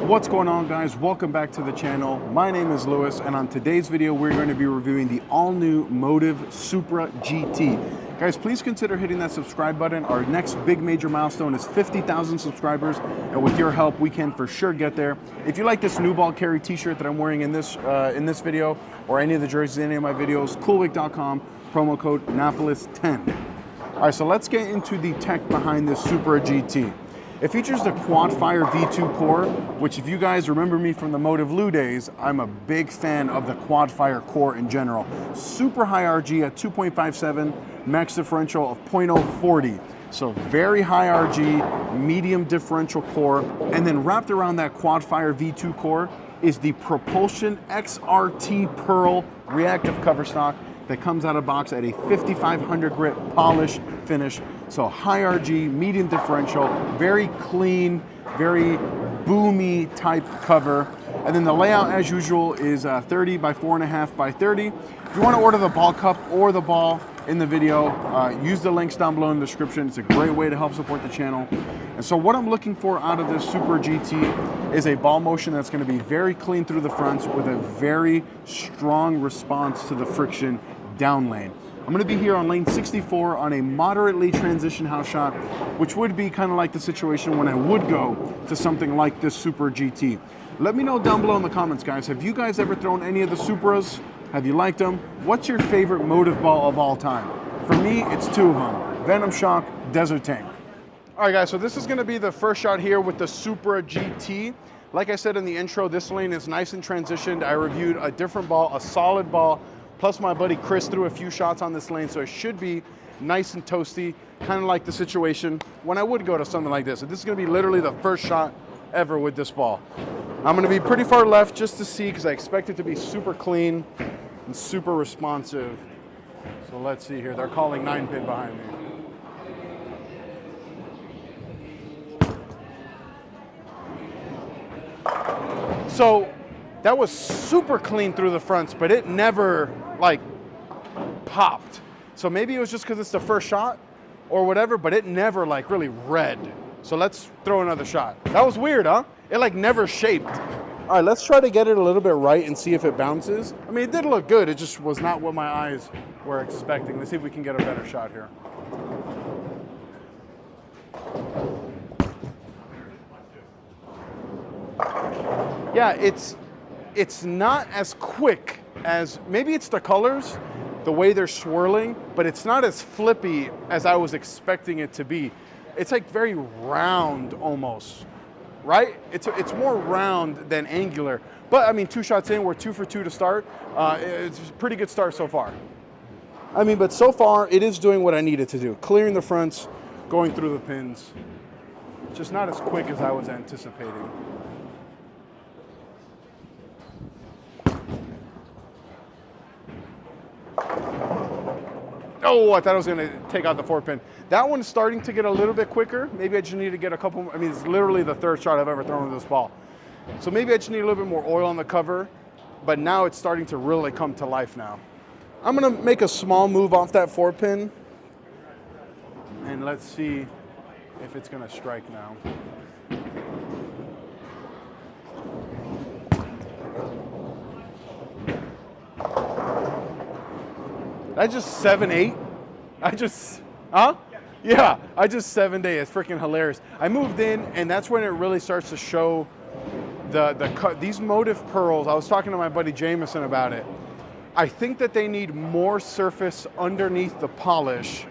What's going on, guys? Welcome back to the channel. My name is Lewis, and on today's video we're going to be reviewing the all-new Motiv Supra GT. Guys, please consider hitting that subscribe button. Our next big major milestone is 50,000 subscribers, and with your help we can for sure get there. If you like this new ball carry t-shirt that I'm wearing in this video, or any of the jerseys in any of my videos, coolwick.com, promo code Napoles10. All right, so let's get into the tech behind this Supra GT. It features the quad-fire V2 core, which if you guys remember me from the MotivLou days, I'm a big fan of the quad-fire core in general. Super high RG at 2.57, max differential of 0.040. So very high RG, medium differential core, and then wrapped around that quad-fire V2 core is the Propulsion XRT Pearl reactive cover stock that comes out of box at a 5500 grit polished finish. So high RG, medium differential, very clean, very boomy type cover. And then the layout, as usual, is 30 by 4.5 by 30. If you want to order the ball cup or the ball in the video, use the links down below in the description. It's a great way to help support the channel. And so what I'm looking for out of this Supra GT is a ball motion that's going to be very clean through the fronts with a very strong response to the friction down lane. I'm going to be here on lane 64 on a moderately transition house shot, which would be kind of like the situation when I would go to something like this Supra GT. Let me know down below in the comments, guys. Have you guys ever thrown any of the Supras? Have you liked them? What's your favorite Motiv ball of all time? For me, it's two of them: Venom Shock, Desert Tank. All right, guys, so this is going to be the first shot here with the Supra GT. Like I said in the intro, this lane is nice and transitioned. I reviewed a different ball, a solid ball, plus my buddy Chris threw a few shots on this lane, so it should be nice and toasty, kind of like the situation when I would go to something like this. So this is going to be literally the first shot ever with this ball. I'm going to be pretty far left just to see, because I expect it to be super clean and super responsive. So let's see here. They're calling 9-pin behind me. So that was super clean through the fronts, but it never like popped. So maybe it was just because it's the first shot or whatever, but it never like really read. So let's throw another shot. That was weird, huh? It like never shaped. All right, let's try to get it a little bit right and see if it bounces. I mean, it did look good. It just was not what my eyes were expecting. Let's see if we can get a better shot here. Yeah, it's not as quick as, maybe it's the colors, the way they're swirling, but it's not as flippy as I was expecting it to be. It's like very round almost, right? It's more round than angular. But I mean, 2 shots in, we're 2 for 2 to start. It's a pretty good start so far. I mean, but so far it is doing what I need it to do. Clearing the fronts, going through the pins. Just not as quick as I was anticipating. Oh, I thought I was going to take out the 4-pin. That one's starting to get a little bit quicker. Maybe I just need to get a couple more. I mean, it's literally the 3rd shot I've ever thrown with this ball. So maybe I just need a little bit more oil on the cover, but now it's starting to really come to life now. I'm going to make a small move off that 4-pin, and let's see if it's going to strike now. I just 7-8. Yeah, I just 7-8. It's freaking hilarious. I moved in, and that's when it really starts to show these Motiv pearls. I was talking to my buddy Jameson about it. I think that they need more surface underneath the polish,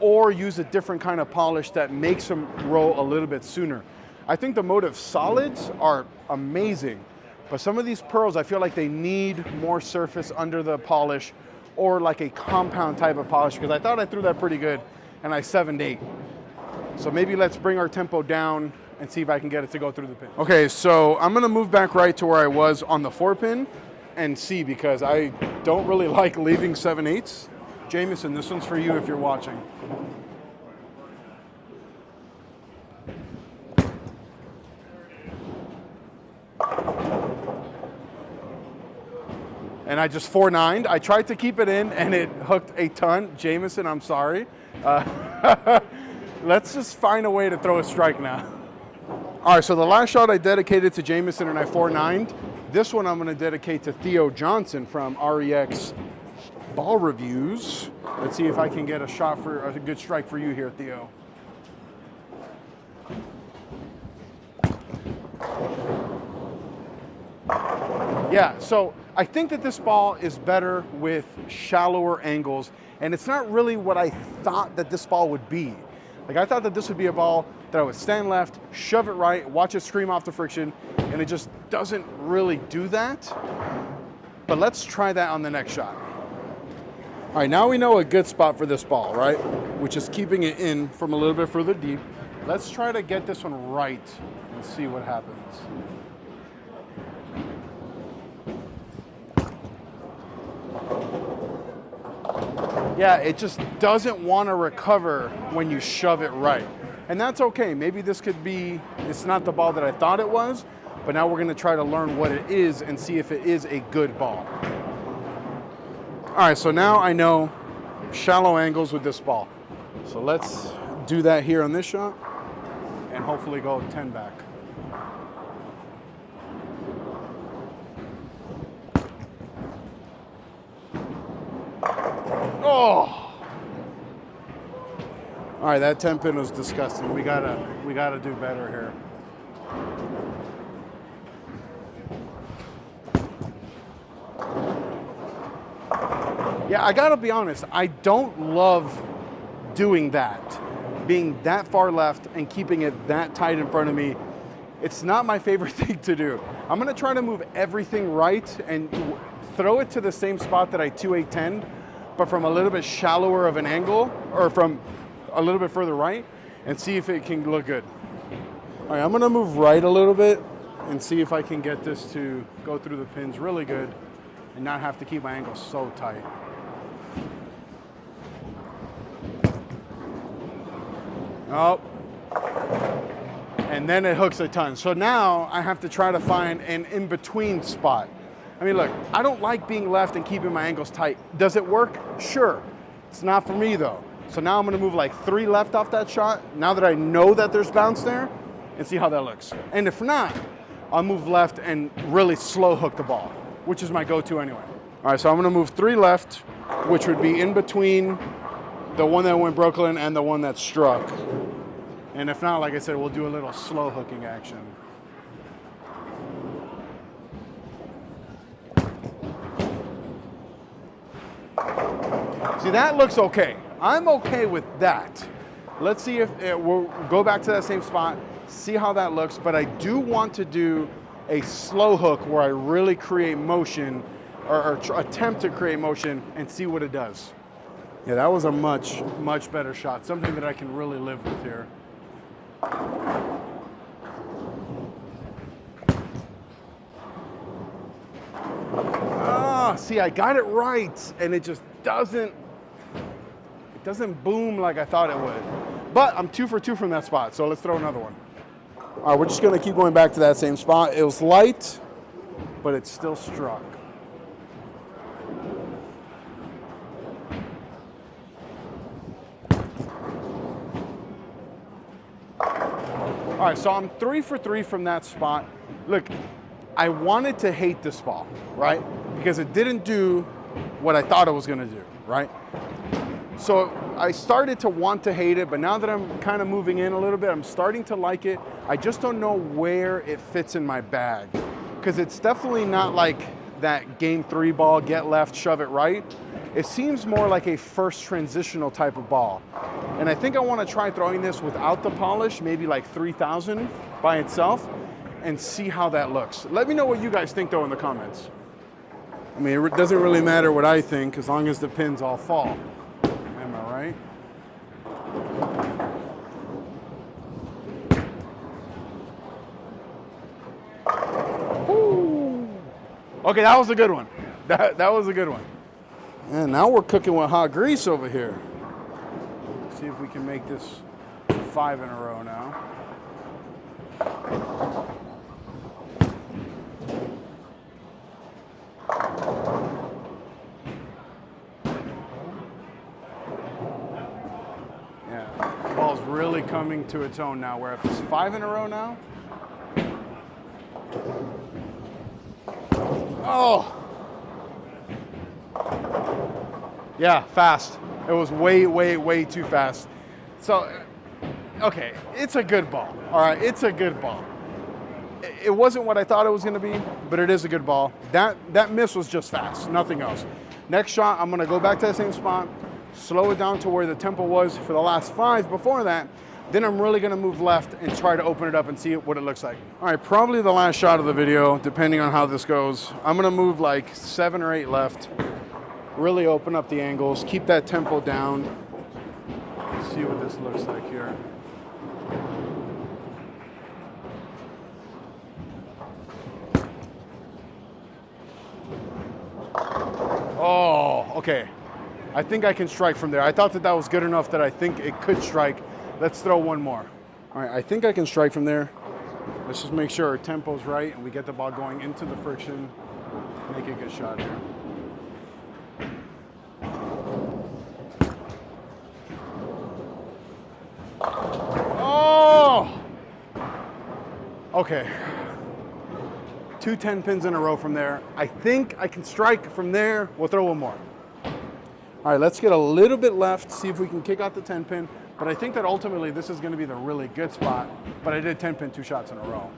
or use a different kind of polish that makes them roll a little bit sooner. I think the Motiv solids are amazing, but some of these pearls, I feel like they need more surface under the polish, or like a compound type of polish, because I thought I threw that pretty good and I 7-8. So maybe let's bring our tempo down and see if I can get it to go through the pin. Okay, so I'm gonna move back right to where I was on the 4-pin and see, because I don't really like leaving 7/8s. Jameson, this one's for you if you're watching. And I just 4-9'd. I tried to keep it in and it hooked a ton. Jameson, I'm sorry. Let's just find a way to throw a strike now. All All right, so the last shot I dedicated to Jameson and I 4-9'd. This one I'm gonna dedicate to Theo Johnson from REX Ball Reviews. Let's see if I can get a shot for a good strike for you here, Theo. Yeah, so I think that this ball is better with shallower angles, and it's not really what I thought that this ball would be. Like, I thought that this would be a ball that I would stand left, shove it right, watch it scream off the friction, and it just doesn't really do that. But let's try that on the next shot. All right, now we know a good spot for this ball, right? Which is keeping it in from a little bit further deep. Let's try to get this one right and see what happens. Yeah, it just doesn't want to recover when you shove it right. And that's okay. Maybe this could be, it's not the ball that I thought it was, but now we're going to try to learn what it is and see if it is a good ball. All right, so now I know shallow angles with this ball. So let's do that here on this shot and hopefully go 10 back. Oh! All right, that 10 pin was disgusting. We gotta do better here. Yeah, I gotta be honest, I don't love doing that. Being that far left and keeping it that tight in front of me. It's not my favorite thing to do. I'm gonna try to move everything right and throw it to the same spot that I 2-8-10'd, but from a little bit shallower of an angle, or from a little bit further right, and see if it can look good. All right, I'm gonna move right a little bit and see if I can get this to go through the pins really good and not have to keep my angle so tight. Oh, and then it hooks a ton. So now I have to try to find an in-between spot. I mean, look, I don't like being left and keeping my angles tight. Does it work? Sure. It's not for me though. So now I'm gonna move like 3 left off that shot, now that I know that there's bounce there, and see how that looks. And if not, I'll move left and really slow hook the ball, which is my go-to anyway. All right, so I'm gonna move 3 left, which would be in between the one that went Brooklyn and the one that struck. And if not, like I said, we'll do a little slow hooking action. See, that looks okay. I'm okay with that. Let's see if we'll go back to that same spot, see how that looks, but I do want to do a slow hook where I really create motion or attempt to create motion and see what it does. Yeah, that was a much, much better shot. Something that I can really live with here. Ah, see, I got it right, and it just doesn't boom like I thought it would. But I'm 2 for 2 from that spot, so let's throw another one. All right, we're just gonna keep going back to that same spot. It was light, but it still struck. All right, so I'm 3 for 3 from that spot. Look, I wanted to hate this ball, right? Because it didn't do what I thought it was gonna do, right? So I started to want to hate it, but now that I'm kind of moving in a little bit, I'm starting to like it. I just don't know where it fits in my bag, because it's definitely not like that game 3 ball, get left, shove it right. It seems more like a first transitional type of ball. And I think I want to try throwing this without the polish, maybe like 3000 by itself, and see how that looks. Let me know what you guys think though in the comments. I mean, it doesn't really matter what I think as long as the pins all fall. Am I right? Ooh. Okay, that was a good one. That was a good one. And now we're cooking with hot grease over here. See if we can make this 5 in a row now. Yeah, the ball's really coming to its own now, where if it's 5 in a row now, Oh. Yeah, fast. It was way, way, way too fast. So, okay, it's a good ball. All right, it's a good ball. It wasn't what I thought it was gonna be, but it is a good ball. That miss was just fast, nothing else. Next shot, I'm gonna go back to the same spot, slow it down to where the tempo was for the last 5 before that. Then I'm really gonna move left and try to open it up and see what it looks like. All right, probably the last shot of the video, depending on how this goes. I'm gonna move like 7 or 8 left, really open up the angles, keep that tempo down. Let's see what this looks like here. Oh, okay. I think I can strike from there. I thought that was good enough that I think it could strike. Let's throw one more. All right, I think I can strike from there. Let's just make sure our tempo's right and we get the ball going into the friction. Make a good shot here. Oh! Okay. 2 10 pins in a row from there. I think I can strike from there. We'll throw one more. All right, let's get a little bit left, see if we can kick out the 10 pin. But I think that ultimately this is gonna be the really good spot. But I did 10 pin 2 shots in a row.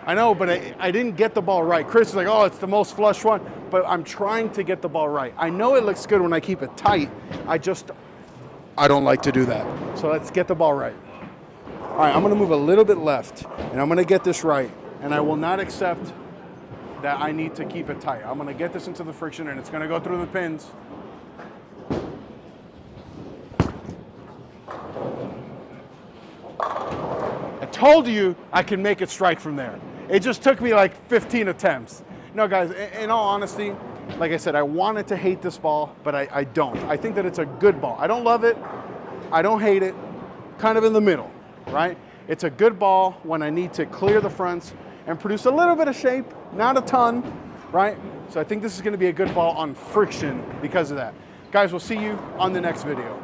I know, but I didn't get the ball right. Chris is like, oh, it's the most flush one, but I'm trying to get the ball right. I know it looks good when I keep it tight. I don't like to do that. So let's get the ball right. All right, I'm gonna move a little bit left, and I'm gonna get this right, and I will not accept that I need to keep it tight. I'm gonna get this into the friction, and it's gonna go through the pins. I told you I can make it strike from there. It just took me like 15 attempts. No, guys, in all honesty, like I said, I wanted to hate this ball, but I don't. I think that it's a good ball. I don't love it. I don't hate it. Kind of in the middle, right? It's a good ball when I need to clear the fronts and produce a little bit of shape, not a ton, right? So I think this is going to be a good ball on friction because of that. Guys, we'll see you on the next video.